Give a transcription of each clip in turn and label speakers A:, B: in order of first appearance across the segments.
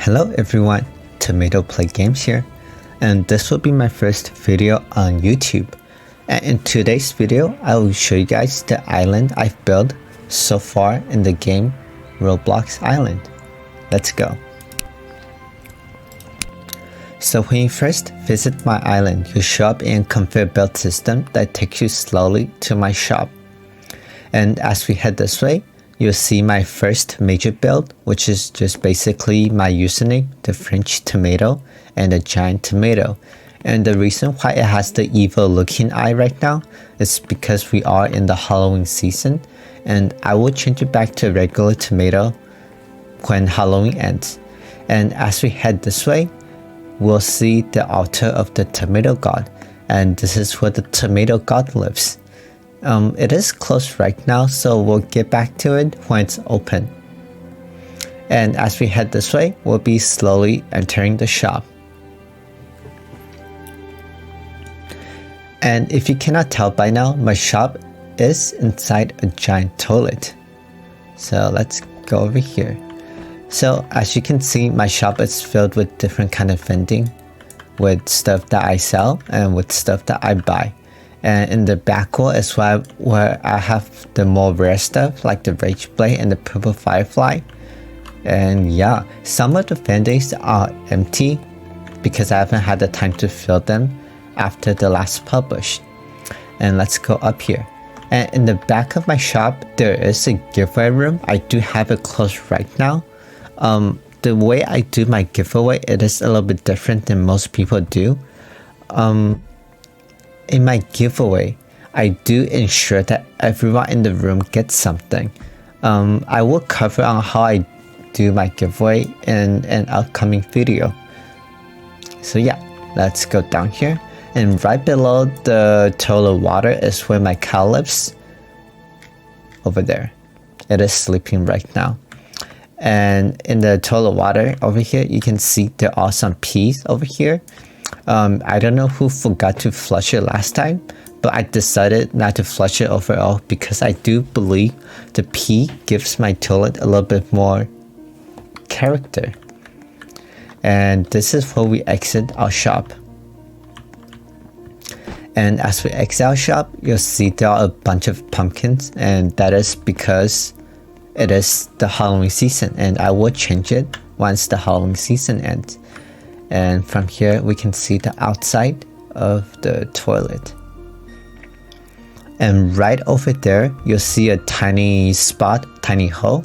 A: Hello everyone, tomatoplaygames here, and this will be my first video on YouTube. And in today's video, I will show you guys the island I've built so far in the game Roblox Island. Let's go. So when you first visit my island, you show up in a conveyor belt system that takes you slowly to my shop. And as we head this way, you'll see my first major build, which is just basically my username, the French tomato, and a giant tomato. And the reason why it has the evil looking eye right now is because we are in the Halloween season, and I will change it back to regular tomato when Halloween ends. And as we head this way, we'll see the altar of the tomato god, and this is where the tomato god lives. It is closed right now, so we'll get back to it when it's open. And as we head this way, we'll be slowly entering the shop. And if you cannot tell by now, my shop is inside a giant toilet. So let's go over here. So as you can see, my shop is filled with different kind of vending, with stuff that I sell and with stuff that I buy. And in the back wall is where I have the more rare stuff like the Rage Blade and the Purple Firefly. And yeah, some of the vendings are empty because I haven't had the time to fill them after the last publish. And let's go up here. And in the back of my shop, there is a giveaway room. I do have it closed right now. The way I do my giveaway, it is a little bit different than most people do. In my giveaway, I do ensure that everyone in the room gets something. I will cover on how I do my giveaway in an upcoming video. So yeah, let's go down here. And right below the toilet water is where my cow lives. Over there. It is sleeping right now. And in the toilet water over here, you can see there are some peas over here. I don't know who forgot to flush it last time, but I decided not to flush it overall because I do believe the pea gives my toilet a little bit more character. And this is where we exit our shop. And as we exit our shop, you'll see there are a bunch of pumpkins, and that is because it is the Halloween season, and I will change it once the Halloween season ends. And from here we can see the outside of the toilet. And right over there you'll see a tiny spot, tiny hole.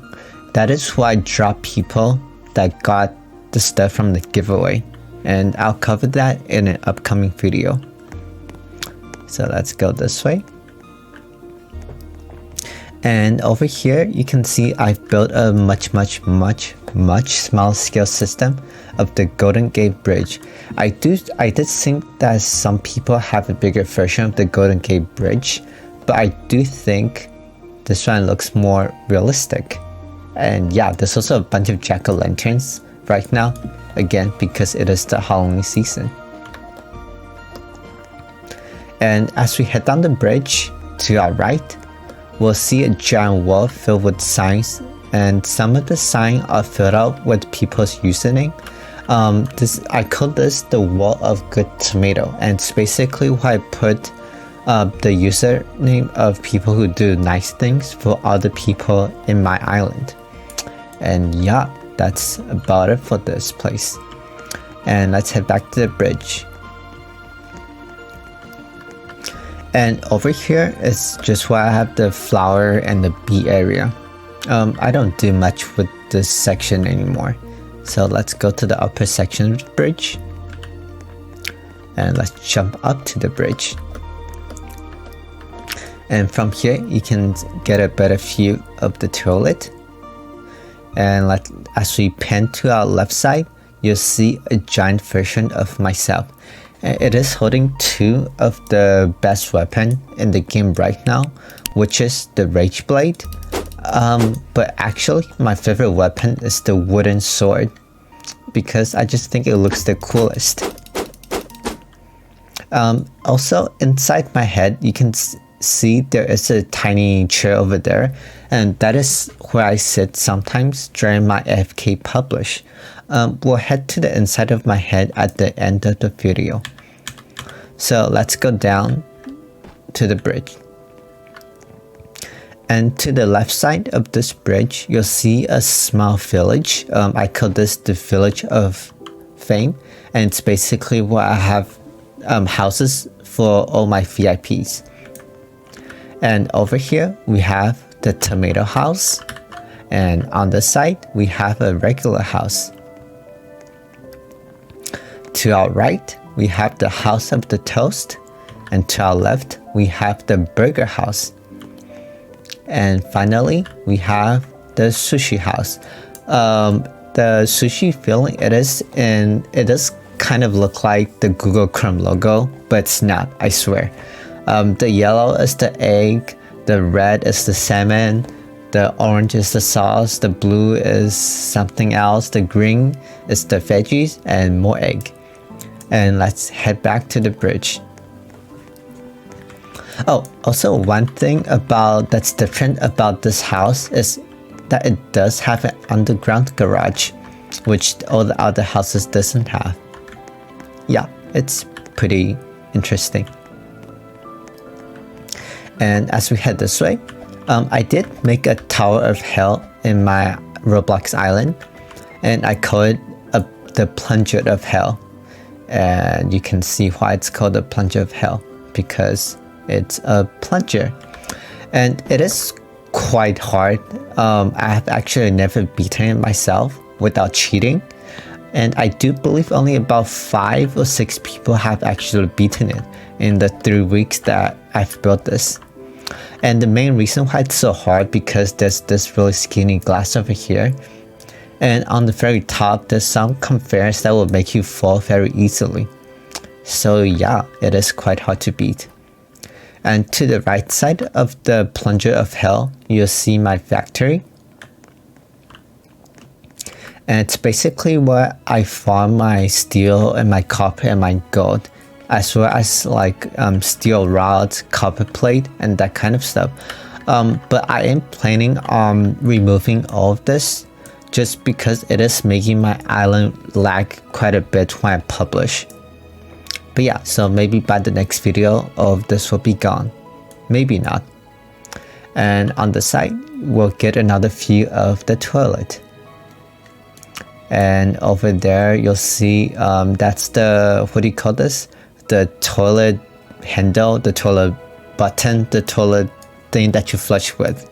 A: That is where I drop people that got the stuff from the giveaway. And I'll cover that in an upcoming video. So let's go this way. And over here you can see I've built a much small scale system of the Golden Gate Bridge. I did think that some people have a bigger version of the Golden Gate Bridge, but I do think this one looks more realistic. And yeah, there's also a bunch of jack-o'-lanterns right now, again because it is the Halloween season. And as we head down the bridge to our right, we'll see a giant wall filled with signs, and some of the signs are filled out with people's username. I call this the Wall of Good Tomato, and it's basically where I put the username of people who do nice things for other people in my island. And yeah, that's about it for this place. And let's head back to the bridge. And over here is just where I have the flower and the bee area. I don't do much with this section anymore. So let's go to the upper section of the bridge. And let's jump up to the bridge. And from here you can get a better view of the toilet. And as we pan to our left side, you'll see a giant version of myself. It is holding two of the best weapon in the game right now, which is the Rage Blade. But actually my favorite weapon is the wooden sword because I just think it looks the coolest. Also inside my head you can see there is a tiny chair over there, and that is where I sit sometimes during my AFK publish. We'll head to the inside of my head at the end of the video. So let's go down to the bridge. And to the left side of this bridge, you'll see a small village. I call this the Village of Fame, and it's basically where I have houses for all my VIPs. And over here we have the tomato house, and on the side we have a regular house. To our right we have the house of the toast, and to our left we have the burger house. And finally we have the sushi house. The sushi feeling it is, and it does kind of look like the Google Chrome logo, but it's not, I swear. The yellow is the egg, the red is the salmon, the orange is the sauce, the blue is something else, the green is the veggies, and more egg. And let's head back to the bridge. Oh, also one thing that's different about this house is that it does have an underground garage, which all the other houses doesn't have. Yeah, it's pretty interesting. And as we head this way, I did make a Tower of Hell in my Roblox Island, and I call it the Plunger of Hell. And you can see why it's called the Plunger of Hell, because it's a plunger. And it is quite hard. I have actually never beaten it myself without cheating. And I do believe only about 5 or 6 people have actually beaten it in the 3 weeks that I've built this. And the main reason why it's so hard because there's this really skinny glass over here. And on the very top, there's some conveyors that will make you fall very easily. So yeah, it is quite hard to beat. And to the right side of the Plunger of Hell, you'll see my factory. And it's basically where I farm my steel and my copper and my gold, as well as like steel rods, copper plate, and that kind of stuff. But I am planning on removing all of this just because it is making my island lag quite a bit when I publish. But yeah, so maybe by the next video all of this will be gone. Maybe not. And on the side, we'll get another view of the toilet. And over there, you'll see that's the, what do you call this? The toilet handle, the toilet button, the toilet thing that you flush with.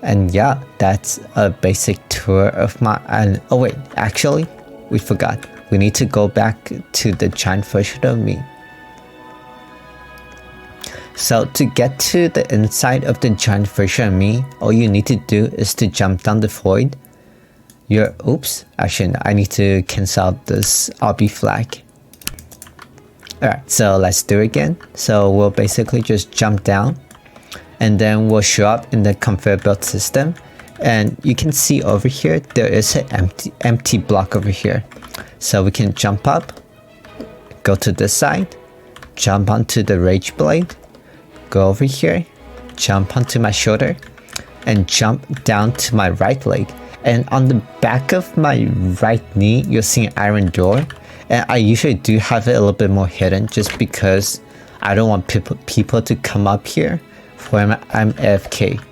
A: And yeah, that's a basic tour of my island. Oh wait, actually, we forgot. We need to go back to the giant version of me. So to get to the inside of the giant version of me, all you need to do is to jump down the void. Oops, actually no, I need to cancel out this RB flag. Alright, so let's do it again. So we'll basically just jump down, and then we'll show up in the conveyor belt system. And you can see over here, there is an empty block over here. So we can jump up, go to this side, jump onto the rage blade, go over here, jump onto my shoulder, and jump down to my right leg. And on the back of my right knee, you'll see an iron door. And I usually do have it a little bit more hidden just because I don't want people to come up here when I'm AFK.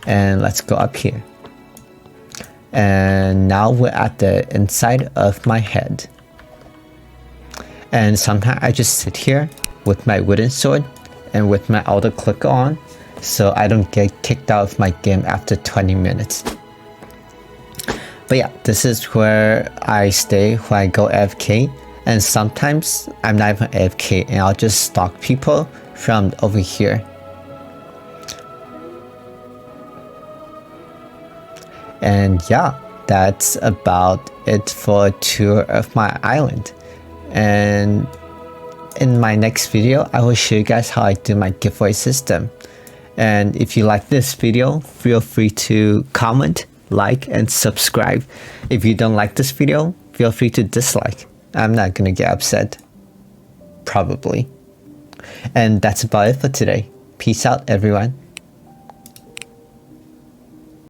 A: And let's go up here. And now we're at the inside of my head. And sometimes I just sit here with my wooden sword and with my auto clicker on, so I don't get kicked out of my game after 20 minutes. But yeah, this is where I stay when I go AFK, and sometimes I'm not even AFK and I'll just stalk people from over here. And yeah, that's about it for a tour of my island. And in my next video, I will show you guys how I do my giveaway system. And if you like this video, feel free to comment, like, and subscribe. If you don't like this video, feel free to dislike. I'm not gonna get upset. Probably. And that's about it for today. Peace out, everyone.